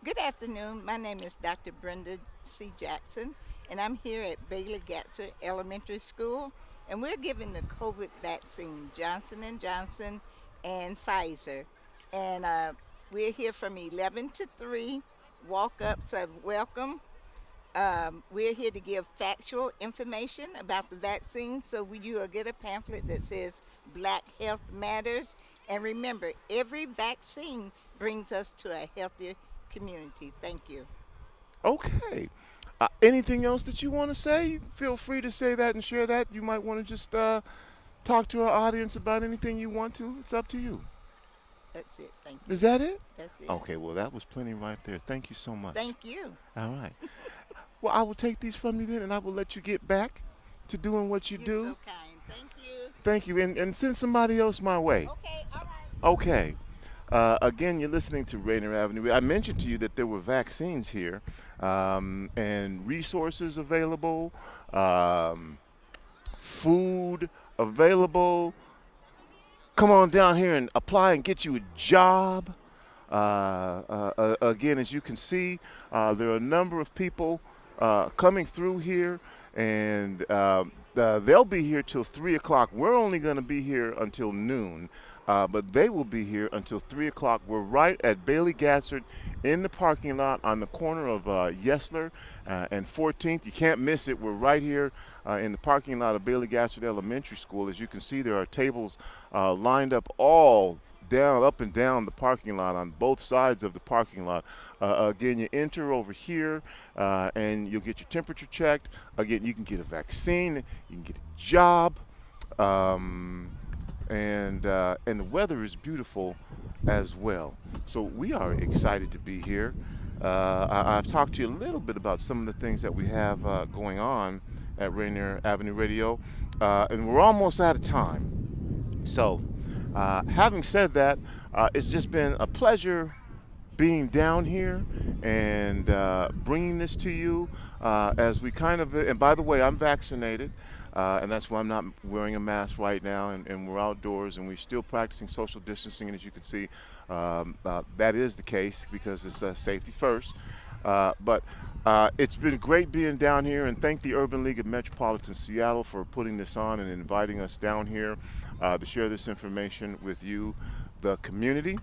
Good afternoon. My name is Dr. Brenda C. Jackson, and I'm here at Bailey Gatzert Elementary School, and we're giving the COVID vaccine, Johnson & Johnson and Pfizer. And we're here from 11 to 3. Walk-ups are welcome. We're here to give factual information about the vaccine, so you will get a pamphlet that says Black Health Matters. And remember, every vaccine brings us to a healthier community. Thank you.
Okay. Anything else that you want to say? Feel free to say that and share that. You might want to just talk to our audience about anything you want to. It's up to you.
That's it. Thank you.
Is that it?
That's it.
Okay, well, that was plenty right there. Thank you so much.
Thank you.
All right. Well, I will take these from you then, and I will let you get back to doing what you
You're
do.
so kind. Thank you.
Thank you, and send somebody else my way.
Okay, all right.
Okay. Again, you're listening to Rainier Avenue. I mentioned to you that there were vaccines here and resources available, food available. Come on down here and apply and get you a job. Again, as you can see, there are a number of people coming through here, and they'll be here till 3 o'clock. We're only going to be here until noon, but they will be here until 3 o'clock. We're right at Bailey Gatzert in the parking lot on the corner of Yesler and 14th. You can't miss it. We're right here in the parking lot of Bailey Gatzert Elementary School. As you can see, there are tables lined up all up and down the parking lot on both sides of the parking lot. Again, you enter over here and you'll get your temperature checked. Again, you can get a vaccine, you can get a job, and the weather is beautiful as well. So we are excited to be here. I've talked to you a little bit about some of the things that we have going on at Rainier Avenue Radio, and we're almost out of time. So having said that, it's just been a pleasure being down here and bringing this to you as we kind of, and by the way, I'm vaccinated, and that's why I'm not wearing a mask right now, and we're outdoors and we're still practicing social distancing, and as you can see, that is the case because it's safety first. But it's been great being down here, and thank the Urban League of Metropolitan Seattle for putting this on and inviting us down here to share this information with you, the community.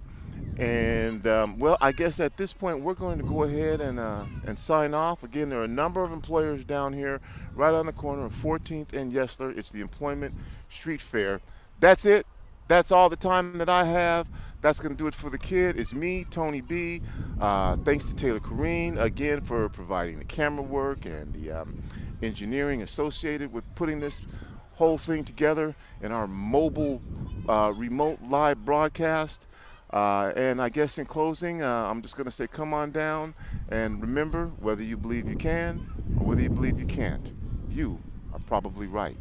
And well, I guess at this point we're going to go ahead and sign off. Again, there are a number of employers down here right on the corner of 14th and Yesler. It's the Employment Street Fair. That's it. That's all the time that I have. That's going to do it for the kid. It's me, Tony B. Thanks to Taylor Corrine again for providing the camera work and the engineering associated with putting this whole thing together in our mobile remote live broadcast. And I guess in closing, I'm just going to say come on down, and remember, whether you believe you can or whether you believe you can't, you are probably right.